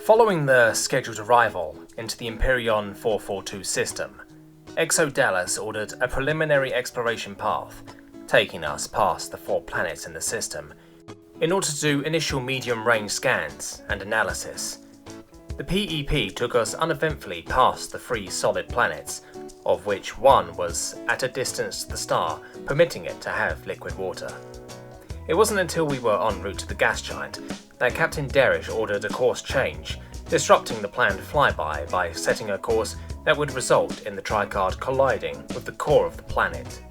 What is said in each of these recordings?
Following the scheduled arrival into the Empyrean 442 system, Exo-Dallas ordered a preliminary exploration path, taking us past the 4 planets in the system, in order to do initial medium-range scans and analysis. The PEP took us uneventfully past the 3 solid planets, of which one was at a distance to the star, permitting it to have liquid water. It wasn't until we were en route to the gas giant that Captain Derish ordered a course change, disrupting the planned flyby by setting a course that would result in the tricard colliding with the core of the planet.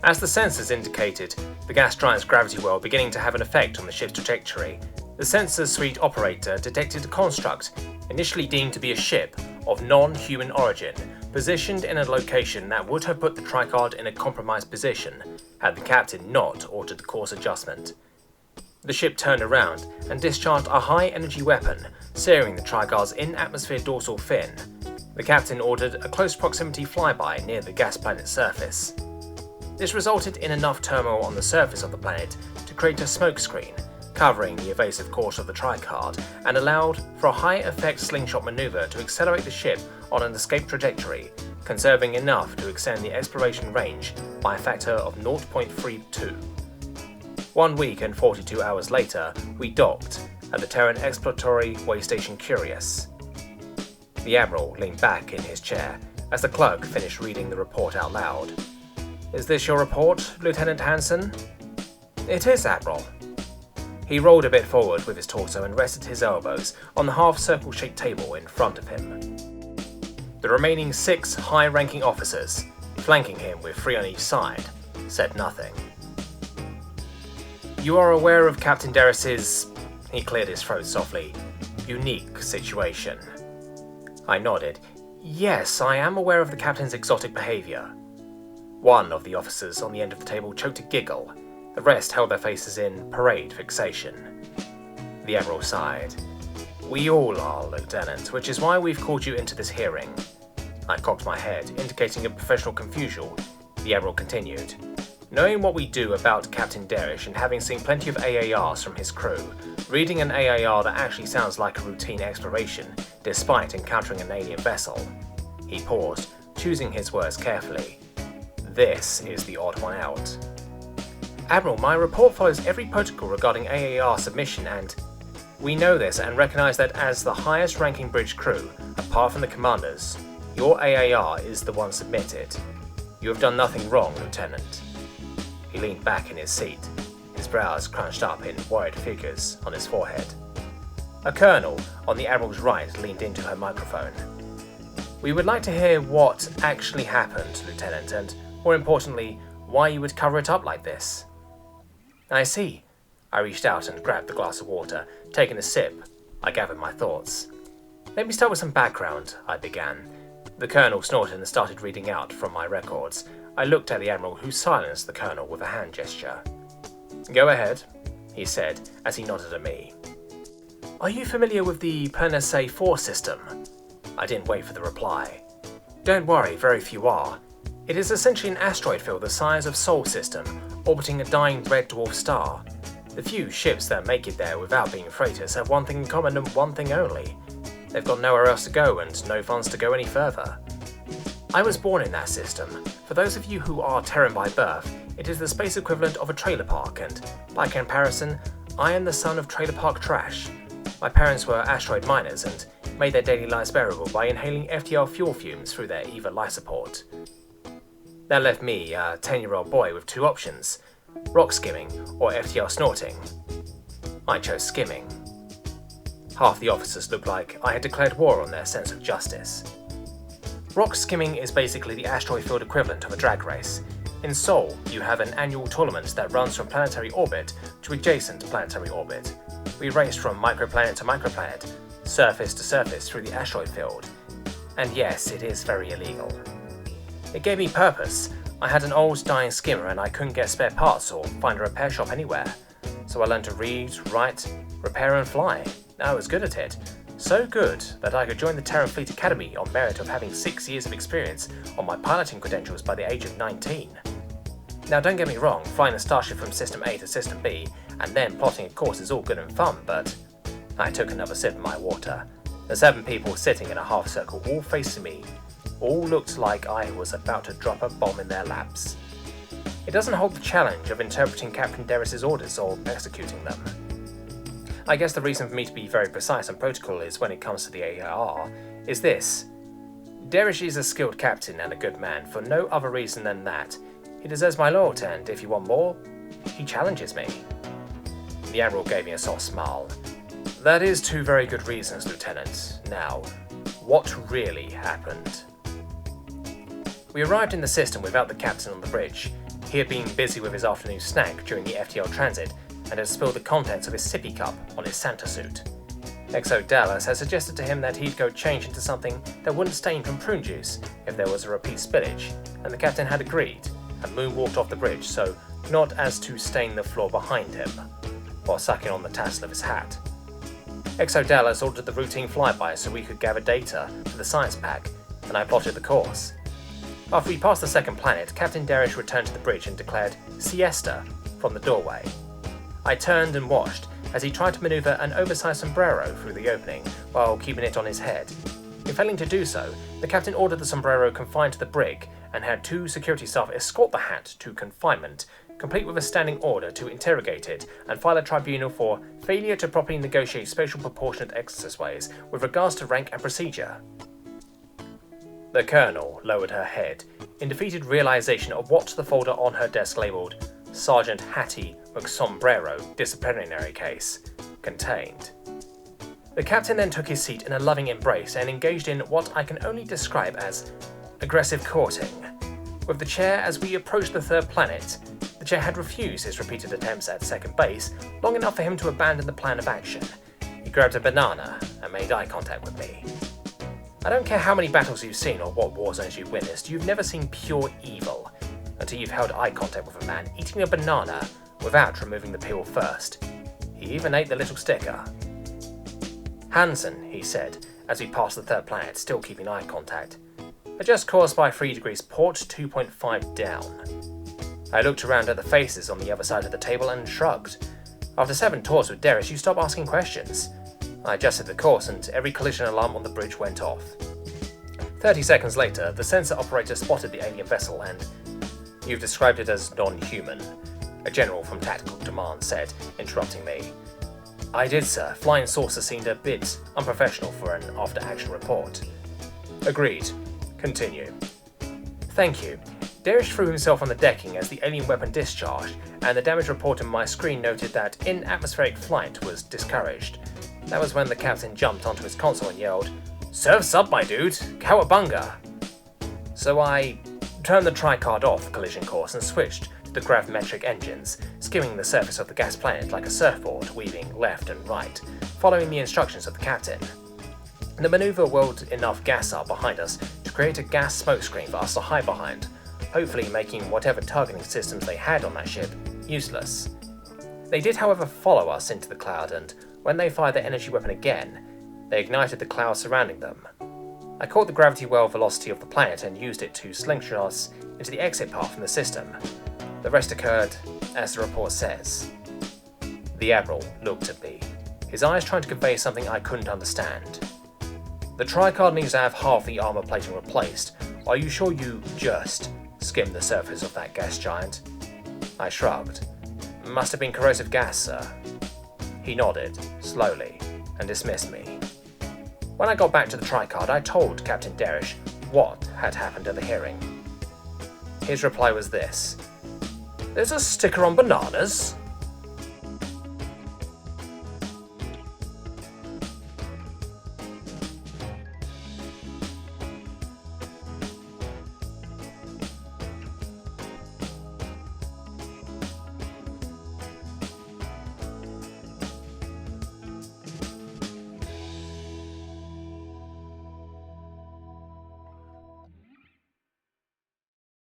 As the sensors indicated the gas giant's gravity well beginning to have an effect on the ship's trajectory, the sensor suite operator detected a construct initially deemed to be a ship of non-human origin, positioned in a location that would have put the tricard in a compromised position had the captain not ordered the course adjustment. The ship turned around and discharged a high-energy weapon, searing the tricard's in-atmosphere dorsal fin. The captain ordered a close proximity flyby near the gas planet's surface. This resulted in enough turmoil on the surface of the planet to create a smokescreen, covering the evasive course of the tricard, and allowed for a high-effect slingshot maneuver to accelerate the ship on an escape trajectory, conserving enough to extend the exploration range by a factor of 0.32. 1 week and 42 hours later, we docked at the Terran Exploratory Way Station Curious. The Admiral leaned back in his chair as the clerk finished reading the report out loud. "Is this your report, Lieutenant Hansen?" "It is, Admiral." He rolled a bit forward with his torso and rested his elbows on the half-circle shaped table in front of him. The remaining 6 high-ranking officers, flanking him with 3 on each side, said nothing. "You are aware of Captain Derris's," he cleared his throat softly, "unique situation." I nodded. "Yes, I am aware of the captain's exotic behaviour." One of the officers on the end of the table choked a giggle. The rest held their faces in parade fixation. The Admiral sighed. "We all are, Lieutenant, which is why we've called you into this hearing." I cocked my head, indicating a professional confusion. The Admiral continued. "Knowing what we do about Captain Derish and having seen plenty of AARs from his crew, reading an AAR that actually sounds like a routine exploration, despite encountering an alien vessel." He paused, choosing his words carefully. "This is the odd one out." "Admiral, my report follows every protocol regarding AAR submission and we know this and recognise that as the highest ranking bridge crew, apart from the commanders, your AAR is the one submitted. You have done nothing wrong, Lieutenant." He leaned back in his seat, his brows crunched up in worried figures on his forehead. A colonel on the Admiral's right leaned into her microphone. "We would like to hear what actually happened, Lieutenant, and, more importantly, why you would cover it up like this." "I see." I reached out and grabbed the glass of water. Taking a sip, I gathered my thoughts. "Let me start with some background," I began. The colonel snorted and started reading out from my records. I looked at the Admiral, who silenced the colonel with a hand gesture. "Go ahead," he said as he nodded at me. "Are you familiar with the Planesse 4 system?" I didn't wait for the reply. "Don't worry, very few are. It is essentially an asteroid field the size of Sol system, orbiting a dying red dwarf star. The few ships that make it there without being freighters have one thing in common and one thing only. They've got nowhere else to go and no funds to go any further. I was born in that system. For those of you who are Terran by birth, it is the space equivalent of a trailer park, and by comparison, I am the son of trailer park trash. My parents were asteroid miners and made their daily lives bearable by inhaling FTL fuel fumes through their EVA life support. That left me, a 10-year-old boy, with 2 options: rock skimming or FTL snorting. I chose skimming. Half the officers looked like I had declared war on their sense of justice. Rock skimming is basically the asteroid field equivalent of a drag race. In Sol, you have an annual tournament that runs from planetary orbit to adjacent planetary orbit. We raced from microplanet to microplanet, surface to surface through the asteroid field. And yes, it is very illegal. It gave me purpose. I had an old dying skimmer and I couldn't get spare parts or find a repair shop anywhere. So I learned to read, write, repair and fly. I was good at it. So good that I could join the Terran Fleet Academy on merit of having 6 years of experience on my piloting credentials by the age of 19. Now don't get me wrong, flying a starship from System A to System B and then plotting a course is all good and fun, but I took another sip of my water. The 7 people sitting in a half circle, all facing me, all looked like I was about to drop a bomb in their laps. It doesn't hold the challenge of interpreting Captain Derris's orders or executing them. I guess the reason for me to be very precise on protocol is when it comes to the AIR, is this. Derris is a skilled captain and a good man for no other reason than that. He deserves my loyalty, and if you want more, he challenges me. The Admiral gave me a soft smile. That is 2 very good reasons, Lieutenant. Now, what really happened? We arrived in the system without the captain on the bridge. He had been busy with his afternoon snack during the FTL transit and had spilled the contents of his sippy cup on his Santa suit. XO Dallas had suggested to him that he'd go change into something that wouldn't stain from prune juice if there was a repeat spillage, and the captain had agreed, and moonwalked off the bridge so not as to stain the floor behind him, while sucking on the tassel of his hat. XO Dallas ordered the routine flyby so we could gather data for the science pack, and I plotted the course. After we passed the second planet, Captain Derris returned to the bridge and declared "siesta" from the doorway. I turned and watched as he tried to maneuver an oversized sombrero through the opening while keeping it on his head. In failing to do so, the captain ordered the sombrero confined to the brig and had 2 security staff escort the hat to confinement, complete with a standing order to interrogate it and file a tribunal for failure to properly negotiate spatial proportionate exerciseways with regards to rank and procedure. The Colonel lowered her head in defeated realization of what the folder on her desk labelled Sergeant Hattie McSombrero Disciplinary Case contained. The captain then took his seat in a loving embrace and engaged in what I can only describe as aggressive courting. With the chair as we approached the 3rd planet, the chair had refused his repeated attempts at second base long enough for him to abandon the plan of action. He grabbed a banana and made eye contact with me. I don't care how many battles you've seen or what war zones you've witnessed, you've never seen pure evil until you've held eye contact with a man eating a banana without removing the peel first. He even ate the little sticker. Hansen, he said, as we passed the 3rd planet, still keeping eye contact. Adjust course by 3 degrees port 2.5 down. I looked around at the faces on the other side of the table and shrugged. After 7 tours with Derris, you stop asking questions. I adjusted the course and every collision alarm on the bridge went off. 30 seconds later, the sensor operator spotted the alien vessel and, "You've described it as non-human," a general from Tactical Command said, interrupting me. "I did, sir. Flying saucer seemed a bit unprofessional for an after-action report." "Agreed. Continue." "Thank you." Derris threw himself on the decking as the alien weapon discharged, and the damage report on my screen noted that in-atmospheric flight was discouraged. That was when the captain jumped onto his console and yelled, "Surf's up, my dude! Cowabunga!" So I turned the tricard off the collision course and switched to the gravimetric engines, skimming the surface of the gas planet like a surfboard, weaving left and right, following the instructions of the captain. The maneuver whirled enough gas up behind us to create a gas smokescreen for us to hide behind, hopefully making whatever targeting systems they had on that ship useless. They did, however, follow us into the cloud, and when they fired their energy weapon again, they ignited the cloud surrounding them. I caught the gravity well velocity of the planet and used it to slingshot us into the exit path from the system. The rest occurred as the report says. The Admiral looked at me, his eyes trying to convey something I couldn't understand. "The tricard needs to have half the armor plating replaced. Are you sure you just skimmed the surface of that gas giant?" I shrugged. "Must have been corrosive gas, sir." He nodded, slowly, and dismissed me. When I got back to the tricard, I told Captain Derris what had happened at the hearing. His reply was this: "There's a sticker on bananas?"